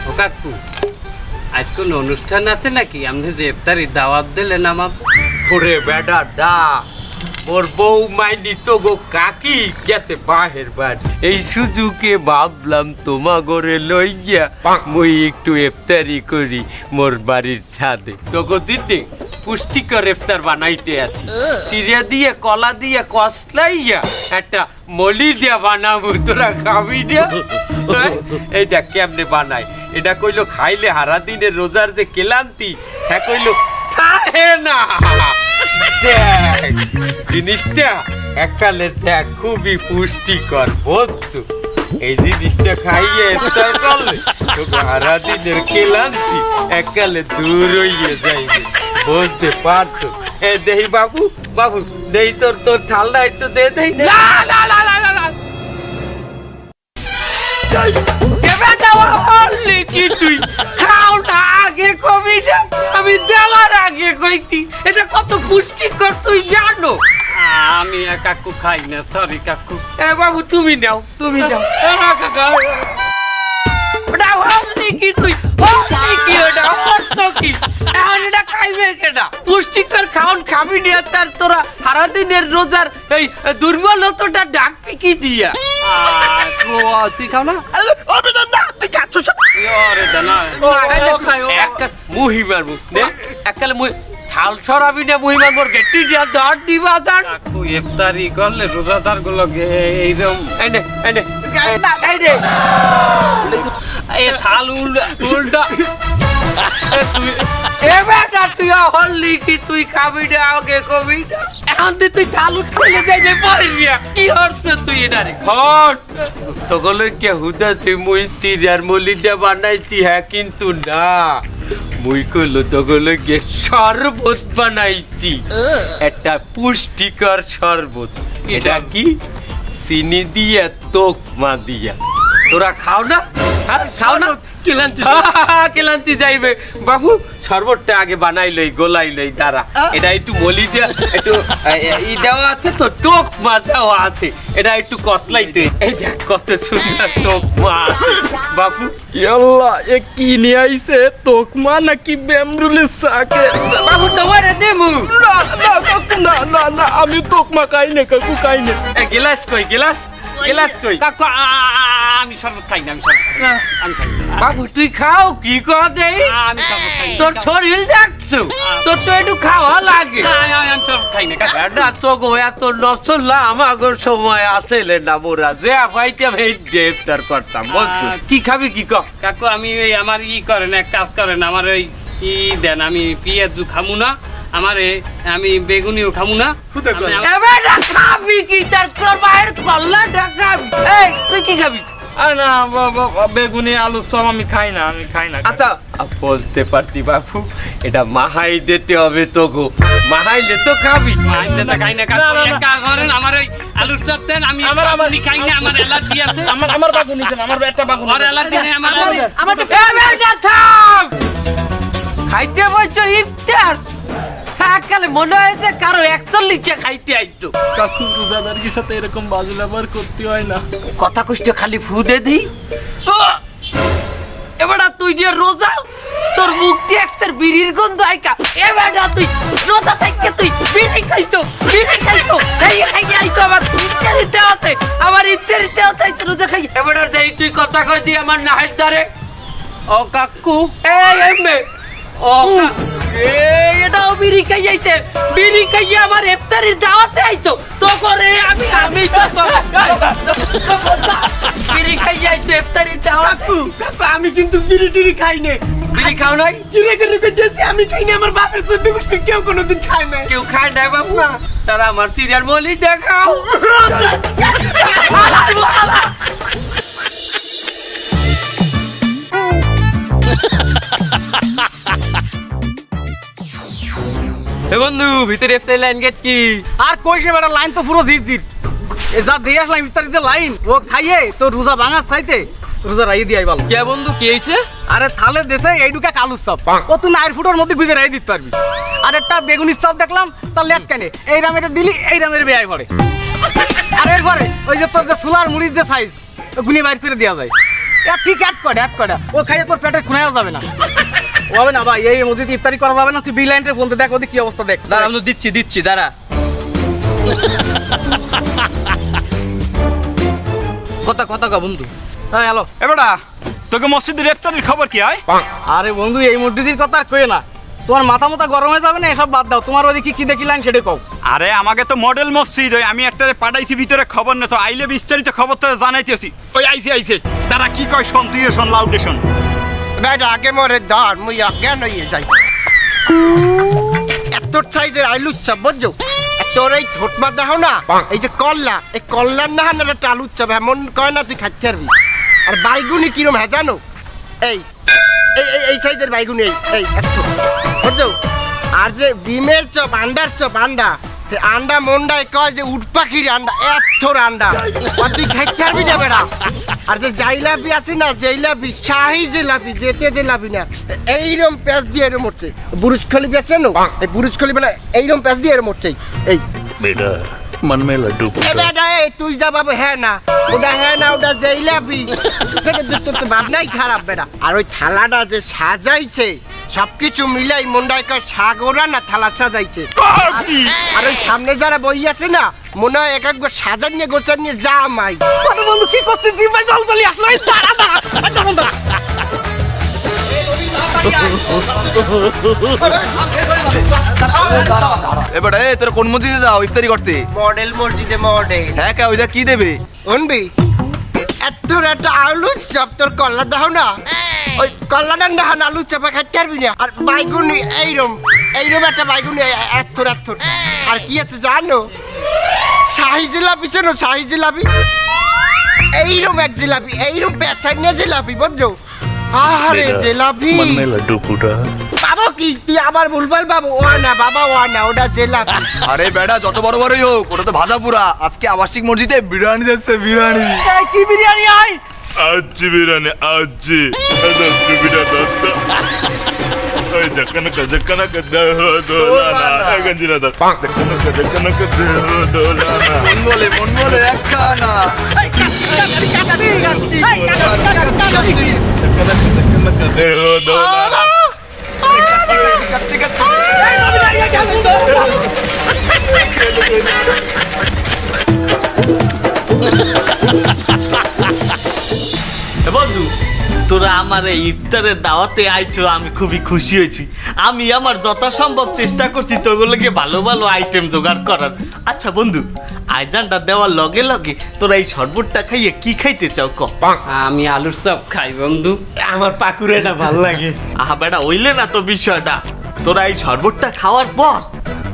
ও কাকু আজ কোন অনুষ্ঠান আছে নাকি? আপনি যে ইফতারি দাওয়াত দিলেন আমাকে। ওরে বেটা দা, ওর বউ মাইনি তো গো কাকি গেছে বাহের বাড়ি। এই সুযোগে ভাবলাম তোমা ঘরে লই গিয়া মই একটু ইফতারি করি মোর বাড়ির ছাদে। তোগো দিদি পুষ্টিকর ইফতার বানাইতে আছি। চিড়ে দিয়ে কলা দিয়ে কষলাইয়া একটা মলি দিয়া বানাবো, তোরা খাবি না? এই দেখ কেমনে বানাই। এটা কইলো খাইলে হারা দিনের রোজার যে ক্লান্তি হ্যাঁ কইলো থাকে না। দেখ জিনিসটা এককালে দেখ খুবই পুষ্টিকর বুঝছো। এই জিনিসটা খাইয়ে ইফতার করলে তোকে সারা দিনের ক্লান্তি এককালে দূর হইয়ে যাইবে, বুঝতে পারছো? এ দেহি বাবু, বাবু দেহি তোর থালটা একটু দে দেই। তুই খাও না আগে কবি না, আমি দেওয়ার আগে কইতি। এটা কত পুষ্টিকর তুই জানো? আমি কাকু খাই না, সরি কাকু। এ বাবু তুমি নাও, তুমি নাও। কাকা ওটা হলদি কি তুই? হলদি কি ওটা? অর্থ কি? এখন এটা খাইবে কেডা? পুষ্টিকর খাওন খাবি না তার তোরা সারাদিনের রোজার এই দুর্বলতাটা ডাকবি কি দিয়া? তুই খাও না? তুই খাচ্ছ মুহি মারবো এককালে থাল সরাবি না মুহি মারবো গেটি দিয়া দর দিবা জান। কাকু ইফতারি করলে রোজাদার গুলো এইরকম এনে এনে এই রে এ থাল উল্টা এ বেটা তুই হললি কি তুই খাবি না আগে কবি না? এখন তুই থাল উঠলে যাইবে পড়িয়া কি হচ্ছে তুই এটা রে? হট তোগুলো কে হুদা তুই মুই তিরার মলি দিয়ে বানাইছি হ্যাঁ, কিন্তু না মুই কইলো তোগুলো কে শরবত বানাইছি, একটা পুষ্টিকর শরবত। এটা কি? চিনি দিয়ে তোকমা দিয়া। তোরা খাও না? খাও না? কেলান্তি যাইবে বাবু। শরবতটা আগে বানাই লই, গোলাই লই, দাঁড়া। এটা একটু মলি দিয়া একটু ই দেওয়া আছে তো, তোকমা দেওয়া আছে। এটা একটু কসলাইতে এই দেখ কত সুন্দর তোকমা আছে বাবু। ইয়াল্লা এ কি নিয়ে আইছে? তোকমা নাকি বেমরুলের সাকে? বাবু তোমারে দেমু না না না আমি তোকমা খাই না কাকু, খাই না। গিলাস কই? গিলাস গিলাস কই? কাকু আমি শরবত খাই না, আমি শরবত খাই না, আমি খাই না। বাবু তুই খাও কি কর দেই? আমি শরবত খাই না। তোর শরীর দেখছো, তোর তো একটু খাওয়া লাগে। আমি শরবত খাই না কাকু। না তো গো এত নসল্লা আমাগো সময় আসলে না, মোরা যে ভাইটা ভাই ইফতার করতাম বলছো। কি খাবি কি কর? কাকু আমি ওই আমার ই করেন, এক কাজ করেন, আমার ওই ই দেন, আমি পেঁয়াজু খামু না, আমারে আমি বেগুনিও খামু না। এবার খাবি কি? তার তোর বাইরে কল্লাটা খাবি। এই তুই কি খাবি? আরে না বেগুনি আলু সব আমি খাই না, আমি খাই না। আচ্ছা বলতে পারছি বাবু, এটা মাহাই দিতে হবে তো গো, মাহাইলে তো খাবি। মাইনে তো খাই না কাকু। এক কাজ করেন, আমার ওই আলুর চপ দেন, আমি বেগুনি খাই না, আমার অ্যালার্জি আছে। আমার বাগুনি দেন, আমার একটা বাগুনি। আমার অ্যালার্জি নেই, আমার খাইতে বলছো ইফতার? কালে মনে হয়েছে কারো 41 খাইতে আইছো। কাকু রোজাদারের সাথে এরকম বাজে ব্যবহার করতে হয় না। কথা কষ্ট খালি ফুদে দিই। এবার তুই যে রোজা, তোর মুক্তি একসের বিড়ির গন্ধ আইকা। এবার তুই রোজা থেকে তুই বিড়ি খাইছো, বিড়ি খাইছো, এই খাইয়ে আইছো আমার ইফতারিতে হতে, আমার ইফতারিতে হতে আইছো রোজা খাই। এবার দেই তুই কথা কই দি আমার নাহের দারে। ও কাকু, এই এমবে ও এটাও বিড়ি খাইয়াইছে, বিড়ি খাইয়া আমার ইফতারির দাওয়াতে আইছো তো করে। আমি বিড়ি খাইয়াইছো ইফতারির দাওয়াত। আমি কিন্তু বিড়ি টিড়ি খাই না। বিড়ি খাও নাই? কিরে কিরে কইতেছি আমি খাই না, আমার বাপের চোদ্দ গোষ্ঠী কেউ কোনোদিন খায় না। কেউ খায় না বাবু? তারা আমার সিরিয়াল বলি দেখাও। হে বন্ধু, ভিতরে ইফতারি লাইন গেট কি? আর কইছে বেটা লাইন তো পুরো জিজির। এ যা দিয়ে আসলাম ইফতারিতে লাইন, ও খাইয়ে তো রোজা ভাঙার চাইতে রোজা রাই দিয়ে আইবাল। কে বন্ধু কি হইছে? আরে থালে দেশে এইটুকা কালুর চপ, ও তুই নাইর ফুটোর মধ্যে গুজে রাই দিতে পারবি। আর একটা বেগুনির চপ দেখলাম, তার লেট কেনে এই রামের দিলি এই রামের বেয়াই পড়ে। আর এরপরে ওই যে তোর যে চুলার মুড়ির যে সাইজ গুনি বাইর করে দেওয়া যায়। ঠিক এক কটা ও খাইয়ে তোর পেটে খুনাও যাবে না ও হবে না ভাই এই মসজিদে ইফতারি করা যাবে না তুই বিলাইনটা বলতে দেখ ওদের কি অবস্থা দেখ দাঁড়া আমি দিচ্ছি দাঁড়া কথা কা বন্ধু হ্যাঁ হ্যালো এবারে তোকে মসজিদের ইফতারির খবর কি হয়? আরে বন্ধু এই মসজিদের কথা আর কয়ে না তোমার মাথা গরম হয়ে যাবে না এসব বাদ দাও তোমার ওদিকে কি দেখিলেন সেটা কও আরে আমাকে তো মডেল মসজিদ ওই আমি একটা পাঠাইছি ভিতরে খবর না তো আইলে বিস্তারিত খবর তো জানাইতেছি ওই আইছে তারা কি কয় শোন তুইও শোন লাউডে শোন বেটা আগে মরে ধর মুই অজ্ঞান হয়ে যাই এত সাইজের আলুর চাপ বুঝছো তোর এই ঠোঁটমা দেখো না এই যে কল্লা এই কল্লার না হান একটা আলুর চাপ এমন কয় না তুই খাইতে পারবি আর বাইগুনি কিরম হ্যাঁ জানো এই এই সাইজের বাইগুনি এই এত বুঝছো আর যে ডিমের চপ আন্ডার চপ আন্ডা আন্ডা মন্ডায় কয় যে উট পাখির আন্ডা এত আন্ডা আর তুই খাইতে পারবি না বেড়া আর যে জাইলাপি আছে না জাইলাপি শাহি জিলাপি যেতে জিলাপি না এইরকম প্যাঁচ দিয়ে এরম উঠছে বুরুজ খলিফা আছে না এই বুরুজ খলিফা না এইরকম প্যাঁচ দিয়ে এরম উঠছে এই बेटा मन में लड्डू এ বেটা এই তুই যা বাবা হ্যাঁ না ওটা জাইলাপি থেকে তোর তো ভাবনাই খারাপ বেটা আর ওই থালাটা যে সাজাইছে সবকিছু মিলাই মন্ডায় কয় সাগরা না থালা সাজাইছে আর ওই সামনে যারা বই আছে না মনে হয় এক একবার সাজান নিয়ে গোচার নিয়ে যা মাই আরে বন্ধু কি করছিস জিম ভাই জল চলে আসলো এই দাঁড়া এবারে তোর কোন মসজিদে যাও ইফতারি করতে? মডেল মসজিদে মডেল হ্যাঁ কে ওইটা কি দেবে? শুনবি এত একটা আলু চপ তোর কল্লা দাও না ওই কল্লাটা না আলু চাপা খাইতে পারবি না আর বাইগুনি এইরম একটা বাইগুনি এত আর কি আছে জানো শাহি জিলাপি চেনো শাহি জিলাপি এইরম এক জিলাপি এইরম পেঁচাই নিয়ে জিলাপি বুঝছো আরে জিলাপি मन में लड्डू फूटा বাবা কি তুই আবার ভুলভাল বাবু ও না বাবা ও না ওটা জিলাপি আরে বেটা যত বড় বড়ই হোক ওটা তো ভাজা পুরা। আজকে আবাসিক মসজিদে বিরিয়ানি দিচ্ছে বিরিয়ানি। এই কি বিরিয়ানি আই आज बिराने आज बिरा दत्ता ओए जक्कन का दोलाना गंजिरा दत्ता जक्कन का दोलाना মন বলে একখানা কাচ্চি जक्कन का दोलाना কাচ্চি কাচ্চি বন্ধু তোরা আমার এই ইফতারের দাওয়াতে আইছো আমি খুবই খুশি হয়েছি আমি আমার যথাসম্ভব চেষ্টা করছি তোগুলোকে ভালো ভালো আইটেম জোগাড় করার আচ্ছা বন্ধু আয়োজনটা দেওয়ার লগে লগে তোরা এই শরবতটা খাইয়ে কি খাইতে চাও ক আমি আলুর চপ খাই বন্ধু আমার পাকুড়েটা ভাল লাগে আহা বেটা ওইলে না তো বিষয়টা তোরা এই শরবতটা খাওয়ার পর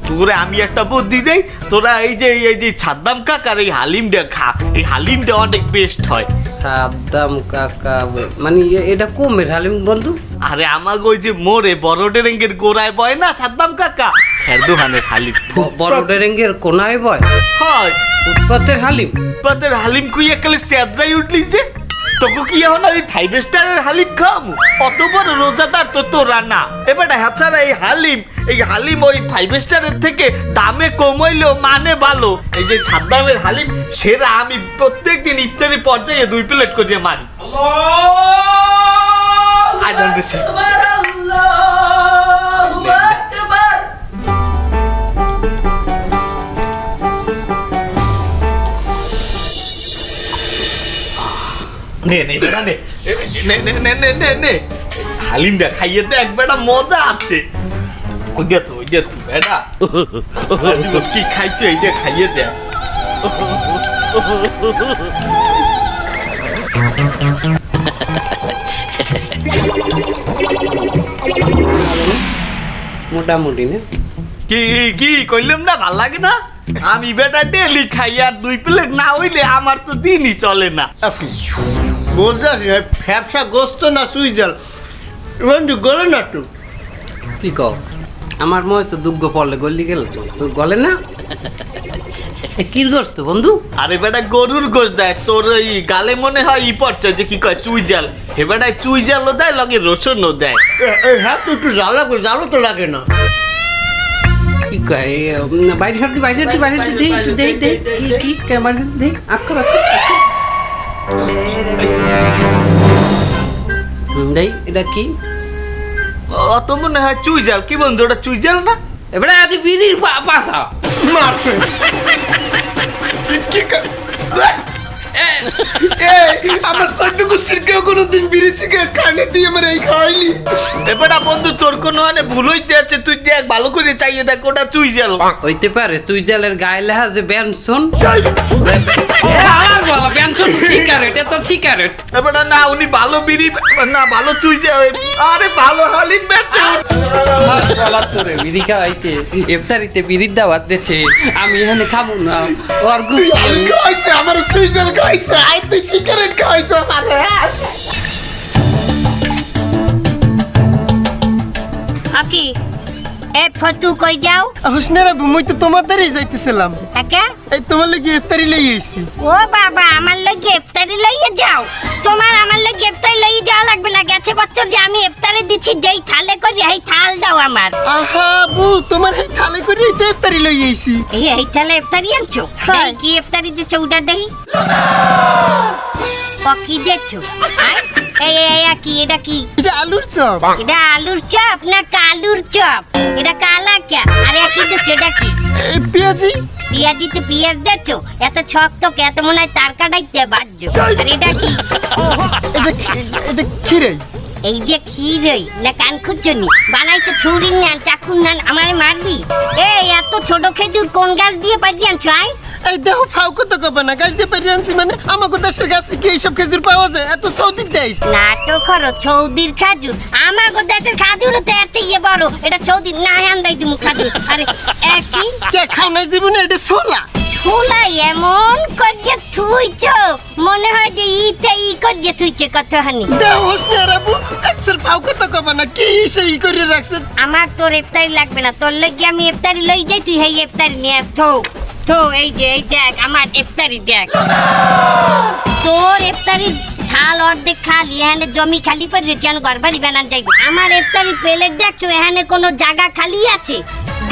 তোরে আমি একটা বুদ্ধি দেই তোরা এই যে ছাদ্দাম কাকার এই হালিমটা খা এই হালিমটা অনেক বেস্ট হয় সাদ্দাম কাকা মানে এটা কমের হালিম বন্ধু আরে আমাকে ওই যে মোড়ে বড় ডেরেঙ্গের গোড়ায় বয় না সাদ্দাম কাকা এর দোকানের হালিম বড় ডেরেঙ্গের কোনায় বয় হয় ফুটপাতের হালিম পাতের হালিম কুই একালে স্যাদরাই উঠলি যে তোকে কি এখন আমি 5 স্টারের হালিম খাওয়াবো অত বড় রোজাদার তো তোরা না এবারে হাছাড়া এই হালিম ওই 5 স্টারের থেকে দামে কম হইলেও মানে ভালো এই যে ছাদ্দামের হালিম সেরা আমি প্রত্যেকদিন ইফতারি পর্যায়ে 2 প্লেট করে মারি আজান দিছে নে হালিমটা খাইয়ে দেখ বেটা মজা আছে ওই যে তো বেটা কি খাইছো এইটা খাইয়ে দেখ মোটামুটি না কি কইলাম না ভাল লাগে না আমি বেটা ডেলি খাই আর 2 প্লেট না হইলে আমার তো দিনই চলে না বুঝছিস ফ্যাপসা গোস্ত না সুইজাল বন্ধু গলে না তো কি কও আমার মনে তো দুগ্গ পড়লে গলি গেল তো গলে না কি গোস্ত বন্ধু আরে বেটা গরুর গোস্ত দেয় তোর ওই গালে মনে হয় ই পড়ছে যে কি কয় চুইজাল হে বেটা চুইজালও দেয় লগে রসুনও দেয় হ্যাঁ তো একটু জ্বালো তো লাগে না কি কয় বাইরে দে একটু দে কি বাইরে দে আক্কর দেই এটা কি অত মনে হয় চুইজাল। কি বন্ধু ওটা চুইজাল না? এবারে আজ বিড়ির পাশা মারছে আমার সদ্য গোষ্ঠীর কেউ কোনোদিন বিড়ি সিগারেট খায়নি, তুই আমার এই খাওয়াইলি। এবারে বন্ধু তোর কোনো মানে ভুল হইতে আছে, তুই দেখ ভালো করে চাইয়ে দেখ ওটা চুইজাল। হইতে পারে সুইজালের গায়ে লেখা যে বেনসন আর বলা বেনসন সিগারেট এ তো সিগারেট এবারে না উনি ভালো বিড়ি না ভালো চুইজাল, আরে ভালো হালিম বেচে। বলার তোরে বিড়ি খাওয়াইতে ইফতারিতে বিড়ির দাওয়াত দিচ্ছে, আমি এখানে খাবো না। ওর তুই আমি খাইছে আমার সুইজাল খাইছে, আই তুই সিগারেট খাইছে মানে। আকি এ ফটু কই যাও? হুসনারা মুই তো তোমার দ্বারাই যাইতেছিলাম। একা এই তোমার লাগি ইফতারি লই আইছি। ও বাবা আমার লাগি ইফতারি লইয়ে যাও? তোমার আমার লাগি ইফতারি লইয়ে যাওয়া লাগবে না, গেছে বছর যে আমি ইফতারি দিছি যেই থালে করে এই থাল দাও আমার। আহা বউ তোমার এই থালে করে তো ইফতারি লই আইছি। এই থালে ইফতারি আনছো? এই কি ইফতারি দিছো ওটা দেই? কি দেখছো? এই এই কি এটা কি? এটা আলুর চপ। এটা আলুর চপ না কালুর চপ? এটা কালা কে? আরে কি দেখছো এটা কি? এই পেঁয়াজি। পেঁয়াজি তো পেঁয়াজ দেখছো, এত ছক তো এত মনে হয় তার কাটাইতে বাজছো। আর এটা কি? এটা খিরাই। এই যে ক্ষীরই না কান খুঁজছনি বানাইছো ছুরি নেন চাকু নেন আমারে মারবি? এই এত ছোট খেজুর কোন গাছ দিয়ে পাইছি আনছো? এই দেখো ফাউ কত কবে না গাছ দিয়ে পারি আনছি মানে আমাকে দেশের গাছে কি এইসব খেজুর পাওয়া যায়? এত সৌদি দেয় নাটক করো, সৌদির খাজুর আমাগো দেশের খাজুর তো এত ইয়ে বড়, এটা সৌদি না আন্দাই দিমু খাজুর। আরে একই কে খাও নাই জীবনে এটা ছোলা। ছোলা এমন করিয়ে থুইছো মনে হয় যে ইতে ই করিয়ে থুইছে কতখানি। দেও হোসনে রাবু একসের ফাউ কত কবে না কি সেই করে রাখছে। আমার তোর ইফতারি লাগবে না, তোর লাগি আমি ইফতারি লই যাই, তুই এই ইফতারি নিয়ে থো তো এই যে এই দেখ আমার ইফতারি দেখ। তোর ইফতারি থাল অর্ধেক খালি, এখানে জমি খালি পড়ে যেন ঘর বাড়ি বানান যাইব। আমার ইফতারি প্লেট দেখছো এখানে কোনো জায়গা খালি আছে?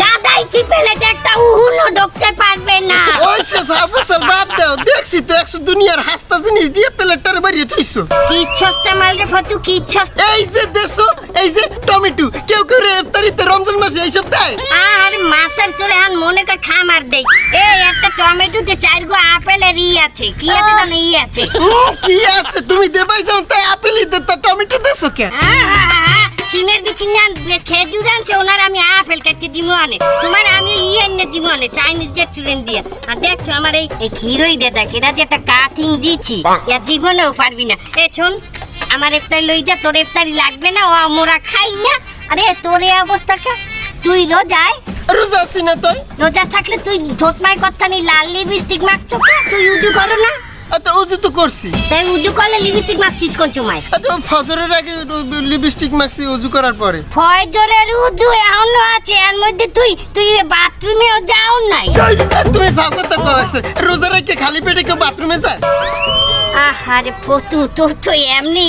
গাদাই কি প্লেট একটা উহুনো ঢুকতে পারবে না। ওই সে ফাবুসাল বাদ দাও, দেখছি তো 100 দুনিয়ার হাসতা জিনিস দিয়ে প্লেটটার বাড়িয়ে থইছো। কি সস্তা মাল রে ফটু, কি সস্তা? এই যে দেশো এই যে টমেটো কেউ কেউ ইফতারিতে রমজান মাসে এইসব দেয়। আর মাথার তোরে আন মনে কা খামার দেই। এই একটা টমেটোতে 4 গো আপেলের ই আছে, কি আছে জানো? ই আছে কি আছে? তুমি দেবাই যাও তাই আপেলই দে, তা টমেটো দেছো কেন? সিনের বিছিনান খেজুর আনছে ওনার আমি আপেল কেটে দিমু আনে, তোমার আমি ই এনে দিমু আনে চাইনিজ রেস্টুরেন্ট দিয়ে। আর দেখছো আমার এই ক্ষীরই দে দেখ, এটা যে একটা কাটিং দিছি ইয়া জীবনেও পারবি না। এ শোন আমার ইফতারি লই যা, তোর ইফতারি লাগবে না, ও মোরা খাই না। আরে তোর এই অবস্থাটা, তুই রোজায়? রোজা আছি না তুই? রোজা থাকলে তুই ঠোঁটমাই কথা নি লাল লিপস্টিক মাখছো কা? তুই উজু করো না? তো উজু তো করছি। তাই উজু করলে লিপস্টিক মাখছিস কোন সময়? তো ফজরের আগে লিপস্টিক মাখছি উজু করার পরে। ফজরের উজু এখনো আছে, এর মধ্যে তুই বাথরুমেও যাও নাই? তুমি ফাঁকত কয়েছে রোজা রেখে খালি পেটে কেউ বাথরুমে যায়? আহারে ফটু তোর তো এমনি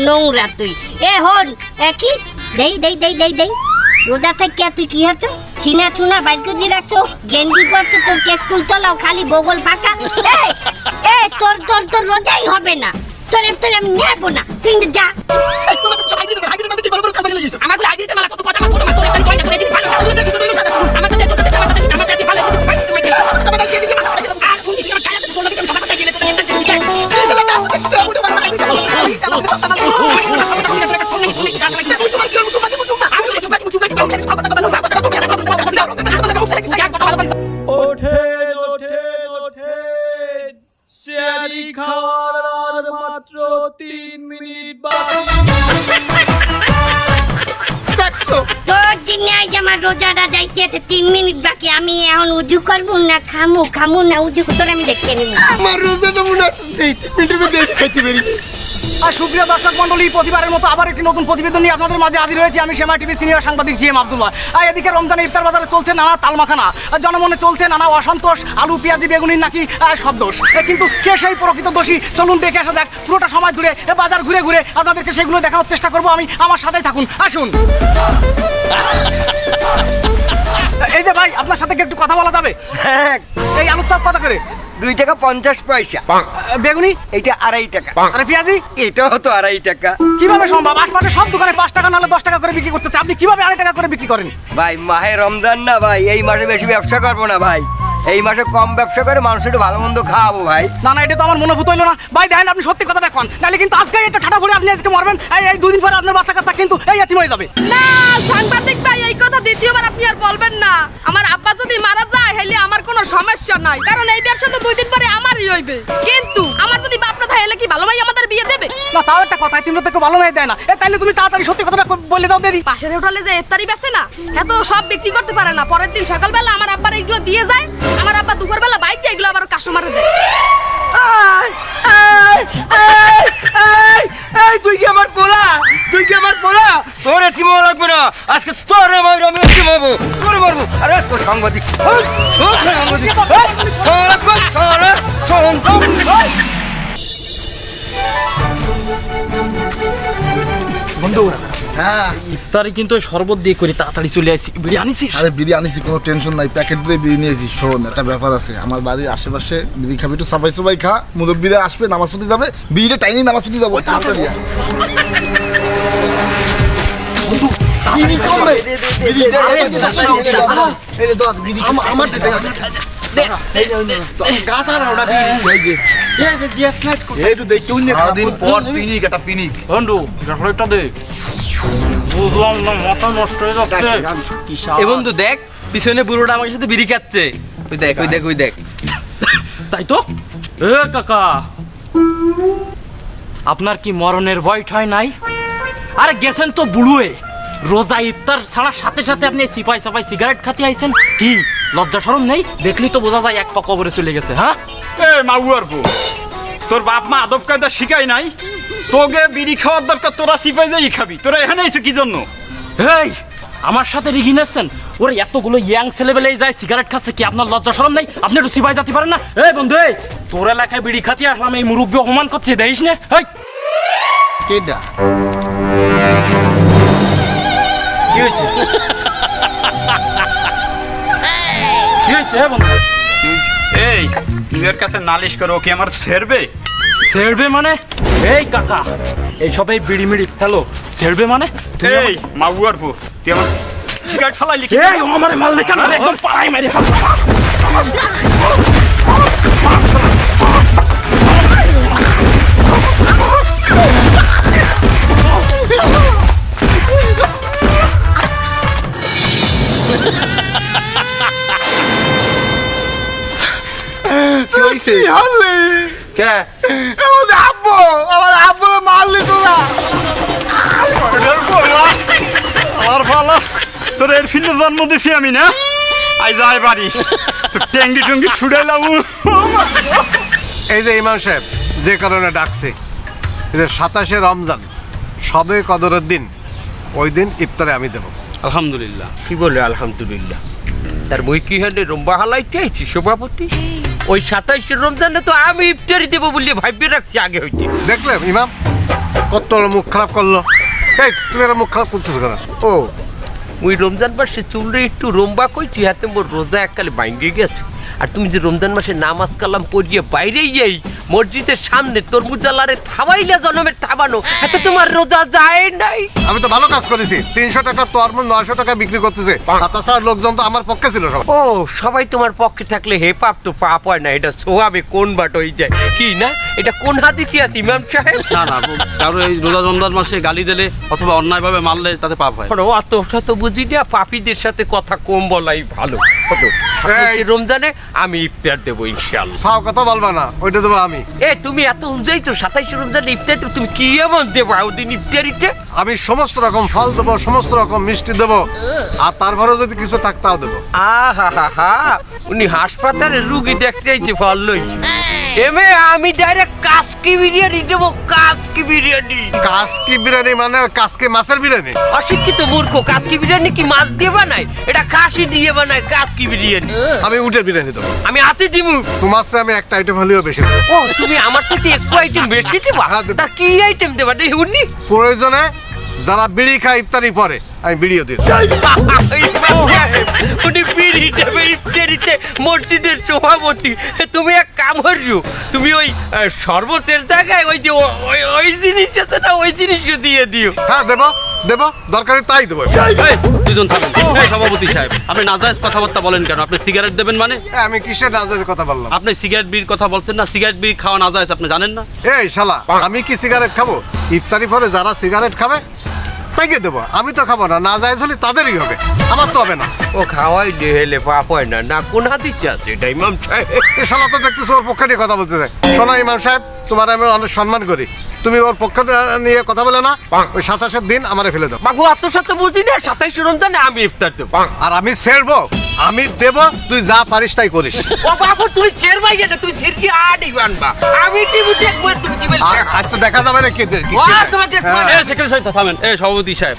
নোংরা তুই। এ হন কি দেই দেই দেই দেই দেই রোজা থেকে তুই কি হচ্ছ? ছিনা ছুনা বাইর করে রাখছো, গেন্ডি করছো, তোর কেস তুলতলাও খালি বগল ফাঁকা। এই তোর তোর তোর রোজাই হবে না, তোর তোর আমি নেবো না, তুই যা। আমাদের আইডিতে মালা কত কথা তোর এখানে কয় না করে দিন ভালো আমাদের দেশ থেকে আমাদের ভালো আর কোন দিকে খায়া তো বলবি কেন কথা গেলে তো ওঠেন ওঠেন ওঠেন, সিয়ারি খাওয়ার মাত্র 3 মিনিট বাকি। তোর দিনে আজ আমার রোজাটা যাইতে 3 মিনিট বাকি, আমি এখন উজু করবো না খামু না উজু তোর আমি দেখতে নিব। আমার রোজাটা মনে আছে 3 মিনিটের মধ্যে খাইতে পারি। আর সুপ্রিয় দর্শক মণ্ডলী, প্রতিবারের মতো আবার একটি নতুন প্রতিবেদন নিয়ে আপনাদের মাঝে হাজির হয়েছে আমি সেমা টিভি সিনিয়র সাংবাদিক জিএম আব্দুল্লাহ। আর এদিকে রমজানে ইফতার বাজারে চলছে নানা তালমাখানা, জনমনে চলছে নানা অসন্তোষ, আলু পেঁয়াজি বেগুনির নাকি সব দোষ। কিন্তু কে সেই প্রকৃত দোষী চলুন দেখে আসা যাক। পুরোটা সময় ধরে বাজার ঘুরে ঘুরে আপনাদেরকে সেগুলো দেখানোর চেষ্টা করবো আমি, আমার সাথেই থাকুন, আসুন। এই যে ভাই আপনার সাথে কি একটু কথা বলা যাবে? এই আলুর চপ কত করে? 2 টাকা 50 পয়সা। বেগুনি এইটা 2.5 টাকা। আরে পেঁয়াজি এটাও তো 2.5 টাকা। কিভাবে সম্ভব? আশপাশে সব দোকানে 5 টাকা নাহলে 10 টাকা করে বিক্রি করতেছে, আপনি কিভাবে 2.5 টাকা করে বিক্রি করেন? ভাই মাহে রমজান না ভাই, এই মাসে বেশি ব্যবসা করবো না ভাই, এই মাসে কম ব্যবসা করে মানুষের একটু ভালো মন্দ খাওয়াবো ভাই। না না, এটা তো আমার মনোভূত হইলো না ভাই। দেখেন আপনি সত্যি কথাটা কোন, নাহলে কিন্তু আজকে এটা ঠাটা ভরে আপনি আজকে মরবেন। এই 2 দিন পরে আপনার বাচ্চা কাচ্চা কিন্তু এই এতিম হয়ে যাবে। না সাংবাদিক ভাই, এই কথা দ্বিতীয়বার আপনি আর বলবেন না। আমার আব্বা যদি মারা যায় তাহলে আমার কোনো সমস্যা নাই, কারণ এই ব্যবসা তো 2 দিন পরে আমারই হইবে। কিন্তু আমার যদি বাপ না থাকে কি ভালো ভাই আমাদের বিয়ে দেবে? না তাও একটা কথা, তিনটা থেকে ভালো মেয়ে দেয় না। তাইলে তুমি তাড়াতাড়ি সত্যি কথাটা বলে দাও দিদি। পাশের হোটেলে যে ইফতারি বেচে না, এত সব বিক্রি করতে পারে না। পরের দিন সকালবেলা আমার আব্বার এগুলো দিয়ে যায়, আমার আব্বা দুপুরবেলা বাইরে এগুলো আবার কাস্টমারে দেয়। তুই কি আমার পোলা? তুই কি আমার পোলা? তোর এতিম হওয়া লাগবে না, আজকে তোর আমি এতিম হবো, তোর মারবো। আরে তোর সাংবাদিক হ্যাঁ ইফতারি কিন্তু ওই শরবত দিয়ে করি, তাড়াতাড়ি চলে আসি। বিড়ি আনিছিস? আরে বিড়ি আনিছি, কোনো টেনশন নাই, প্যাকেট দিয়ে বিড়ি নিয়েছি। শোন একটা ব্যাপার আছে, আমার বাড়ির আশেপাশে বিড়ি খাবি, একটু সাফাই সবাই খা, মুরব্বীরা আসবে, নামাজ পড়তে যাবে, বিড়িটা টাইনি নামাজ পড়তে যাবো। সারাদিন পর পিনিক, একটা পিনিক। বন্ধু একটা দে, বুঝলাম না, মাথা নষ্ট হয়ে যাচ্ছে। এ বন্ধু দেখ, পিছনে বুড়োটা আমার সাথে বিড়ি খাচ্ছে। ওই দেখ ওই দেখ ওই দেখ। তাই তো? এ কাকা, আপনার কি মরণের ভয় ঠয় নাই? আরে গেছেন তো বুড়ুয়ে, রোজা ইফতার ছাড়া সাথে সাথে আপনি সিপাই সাপাই সিগারেট খাতে আইছেন, কি লজ্জা শরম নেই? দেখলি তো বোঝা যায় এক পা কবরে চলে গেছে। হ্যাঁ এ মাউয়ার বউ, তোর বাপ মা আদব কায়দা শিখাই নাই? তোকে বিড়ি খাওয়ার দরকার, তোরা সিপাই যাই খাবি। তোরা এখানে আইছো কি জন্য? এই আমার সাথে রিগি নেছেন? ওরা এতগুলো ইয়াং ছেলেবেলে যায় সিগারেট খাচ্ছে, কি আপনার লজ্জা শরম নেই? আপনি একটু সিপাই যেতে পারেন না? এই বন্ধু, এই তোর এলাকায় বিড়ি খাতে আসলাম, এই মুরব্বী অপমান করছে, দেখিস না? এই কেডা? কি হয়েছে? কি হয়েছে বন্ধু? এই তুই এর কাছে নালিশ করো, কি আমার ছেড়বে? ছেড়বে মানে? এই কাকা, এই সবাই বিড়ি মিড়ি ফেলো, ছেড়বে মানে? এই মাউয়ার বউ, তুই আমার সিগারেট ফালাইলি? এই আমারে মাল দেখে না, একদম পাড়াই মেরে ফেল। আমার ভালো, তোর এর ফিল্ডে জন্ম দিছি আমি না? আই যাই বাড়ি, তোর ট্যাঙ্গি টুঙ্গি ছুড়াইলাম। এই যে ইমাম সাহেব যে কারণে ডাকছে, 27শে রমজান, সবে কদরের দিন, ওই দিন ইফতারে আমি দেবো। আলহামদুলিল্লাহ। কি বলে আলহামদুলিল্লাহ? তার বই কি হলে রম্বা হালাইতে আইছি সভাপতি? ওই 27শে রমজানে তো আমি ইফতারি দেবো বলে ভাবিয়ে রাখছি আগে হইতে। দেখলেন ইমাম কত মুখ খারাপ করলো। এই তুমি এরা মুখ খারাপ করতেছো কেন? ও ওই রমজান মাসে চুলরে একটু রম্বা কইছি, হাতে মোর রোজা এককালে বাইঙ্গে গেছে। আর তুমি যে রমজান মাসে নামাজ কালাম পড়িয়ে বাইরেই যাই মসজিদের সামনে তরমুজালারে থাবাইলা জনমের থাবানো, এত তোমার রোজা যায় নাই? আমি তো ভালো কাজ করেছি, 300 টাকা তরমুজ 900 টাকা বিক্রি করতেছে। তাছাড়া লোকজন তো আমার পক্ষে ছিল সব। ও সবাই তোমার পক্ষে থাকলে হে পাপ তো পাপ হয় না, এটা সোয়াবে কোন বাট হয়ে যায় কি না? এটা কোন হাদিসে আছে ইমাম সাহেব? না না, কারণ এই রোজা রমজান মাসে গালি দিলে অথবা অন্যায়ভাবে মারলে তাতে পাপ হয়। ও অত শত বুঝি না, পাপীদের সাথে কথা কম বলাই ভালো। রমজানে আমি ইফতার দেবো ইনশাআল্লাহ। ফাও কথা বলবা না, ওইটা দেবো আমি। এ তুমি এত উজাই তো 27শে রমজানে ইফতার দেবো, তুমি কি এমন দেবা ওদিন ইফতারিতে? আমি সমস্ত রকম ফল দেবো, সমস্ত রকম মিষ্টি দেবো, আর তারপরেও যদি কিছু থাকে তাও দেবো। আহা হা হা, উনি হাসপাতালে রুগী দেখতে আইছে ফল লই। এমে আমি ডাইরেক্ট কাসকি বিরিয়ানি দেবো, কাসকি বিরিয়ানি। কাসকি বিরিয়ানি মানে কাসকি মাছের বিরিয়ানি? অশিক্ষিত মূর্খ, কাসকি বিরিয়ানি কি মাছ দিয়ে বানায়? এটা খাসি দিয়ে বানায় কাসকি বিরিয়ানি। আমি উটের বিরিয়ানি দেবো। আমি হাতে দিব। তোমার চেয়ে আমি একটা আইটেম হলেও বেশি দেবো। ও তুমি আমার সাথে একটু আইটেম বেশি দেবা? তার কি আইটেম দেবা দেখি উনি? প্রয়োজনে যারা বিড়ি খায় ইফতারি পরে আমি বিড়িও দিই। উনি বিড়ি দেবে ইফতারিতে মসজিদের সভাপতি। তুমি এক কাম করিও, তুমি ওই শরবতের জায়গায় ওই যে ওই জিনিস আছে না, ওই জিনিসও দিয়ে দিও। হ্যাঁ দেবো দেবো, দরকারি তাই দেবো। দুজন থাকুন। সভাপতি সাহেব, আপনি নাজায়েজ কথাবার্তা বলেন কেন? আপনি সিগারেট দেবেন মানে? আমি কিসের নাজায়েজের কথা বললাম? আপনি সিগারেট বিড়ির কথা বলছেন না? সিগারেট বিড়ি খাওয়া নাজায়েজ, আপনি জানেন না? এই শালা, আমি কি সিগারেট খাবো? ইফতারি পরে যারা সিগারেট খাবে তাইকে দেবো, আমি তো খাবো না। নাজায়েজ হলে তাদেরই হবে, আমার তো হবে না। ও খাওয়াই হেলে পাপ হয় না, না কোন হাতিচ্ছে আছে এটা ইমাম সাহেব? এই শালা তো দেখতেছো ওর পক্ষে নিয়ে কথা বলতে চাই। শোনো ইমাম সাহেব, তোমার আমি অনেক সম্মান করি, তুমি ওর পক্ষে নিয়ে কথা বলে না। ওই 27 দিন আমারে ফেলে দাও। বাবু আপনার সাথে বুঝি না, 27 রমজানে আমি ইফতার দেবো। আর আমি ছেড়বো, আমি দেবো, তুই যা পারিস তাই করিস। ও বাবু তুই ছেড়বাই না, তুই ছেড়কি আডি বানবা, আমি টিভি দেখবো, তুমি কি বলছো? আচ্ছা দেখা যাবে না কি ও তোমার দেখবো। সেক্রেটারি সাহেব থামেন। সভাপতি সাহেব,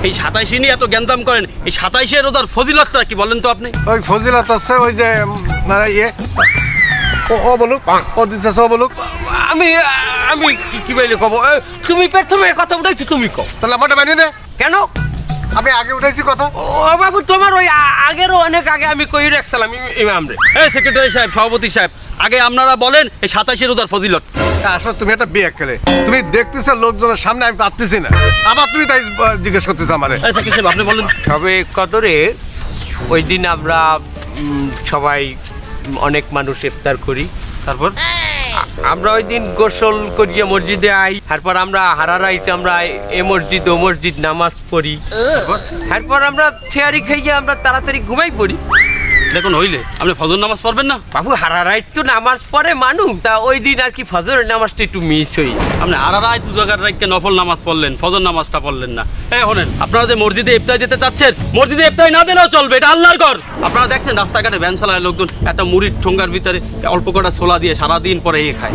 এই 27 নিয়ে এত জ্ঞানদাম করেন, এই 27 রোজার ফজিলতটা কি বলেন তো আপনি? ওই ফজিলত হচ্ছে ওই যে ইয়ে, ও বলুক, ও দিচ্ছে ও বলুক। আমি আমি কি বলে কব? তুমি প্রথমে কথা উঠাইছো, তুমি কও। তাহলে আমারটা বানিয়ে নে। কেন? আমি আগে উঠাইছি কথা। ও বাবু তোমার ওই আগেরও অনেক আগে আমি কই রাখছিলাম ইমাম রে। সেক্রেটারি সাহেব, সভাপতি সাহেব, আগে আপনারা বলেন এই 27 রোজার ফজিলত। আসলে তুমি একটা বিয়ে খেলে, তুমি দেখতেছো লোকজনের সামনে, আমি পারতেছি না, আবার তুমি তাই জিজ্ঞেস করতেছো আমারে। সেক্রেটারি সাহেব আপনি বলেন। সবে কদরে ওই দিন আমরা সবাই অনেক মানুষ ইফতার করি। তারপর আমরা ওই দিন গোসল করিয়ে মসজিদে আই, তারপর আমরা হারারাইতে আমরা এ মসজিদ ও মসজিদ নামাজ পড়ি, তারপর আমরা ছেয়ারি খাইয়ে আমরা তাড়াতাড়ি ঘুমাই পড়ি। দেখুন হইলে আপনি ফজর নামাজ পড়বেন না? বাবু হারারাইত তো নামাজ পড়ে মানুষ, তা ওই দিন আর কি ফজরের নামাজটা একটু মিস হই। আপনি আরারায় পূজাকার রাইকে নফল নামাজ পড়লেন, ফজর নামাজটা পড়লেন না। শোনেন, আপনারা যে মসজিদে ইফতার দিতে চাচ্ছেন, মসজিদে ইফতার না দিলেও চলবে, এটা আল্লাহর ঘর। আপনারা দেখছেন রাস্তাঘাটে ভ্যান চালায় লোকজন একটা মুড়ির ঠোঙ্গার ভিতরে অল্প কটা ছোলা দিয়ে সারাদিন পরে খায়।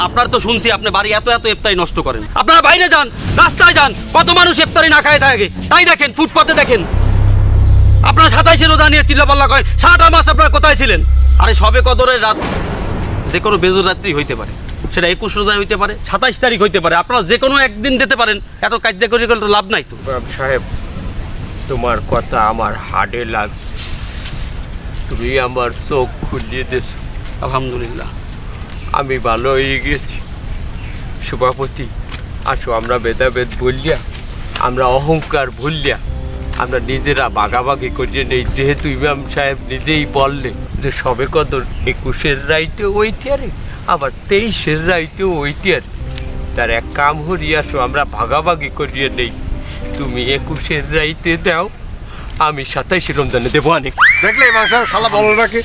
আপনার তো শুনছি আপনি বাড়ি এত ইফতারি নষ্ট করেন। আপনারা বাইরে যান, রাস্তায় যান, কত মানুষ ইফতারি না খায় থাকে, তাই দেখেন, ফুটপাতে দেখেন। আপনারা 27 রোজা নিয়ে চিল্লাপাল্লা করেন, 7 মাস আপনারা কোথায় ছিলেন? আরে সবে কদরের রাত যে কোনো বেজর রাত্রি হইতে পারে, সেটা 21 রোজায় হইতে পারে, 27 তারিখ হইতে পারে। আপনারা যে কোনো একদিন দিতে পারেন, এত কাজে করে গেলে তো লাভ নাই তো। সাহেব, তোমার কথা আমার হাড়ে লাগছে, তুমি আমার চোখ খুলিয়ে দিয়েছ। আলহামদুলিল্লাহ, আমি ভালো হয়ে গেছি। সভাপতি, আসো আমরা ভেদাভেদ ভুলিয়া, আমরা অহংকার ভুলিয়া, আমরা নিজেরা ভাগাভাগি করিয়ে নেই। যেহেতু ইমাম সাহেব নিজেই বললে যে সবে কদর 21-এর রাইতে ওইটিয়ারে, আবার 23-এর রাইতে ওইটিয়ারে, তার এক কাম হরিয়ে আসো আমরা ভাগাভাগি করিয়ে নেই। তুমি 21-এর রাইতে দাও, আমি 27 রমজানে দেবো অনেক। দেখলে ইমাম সাহেব শালা বলো নাকি?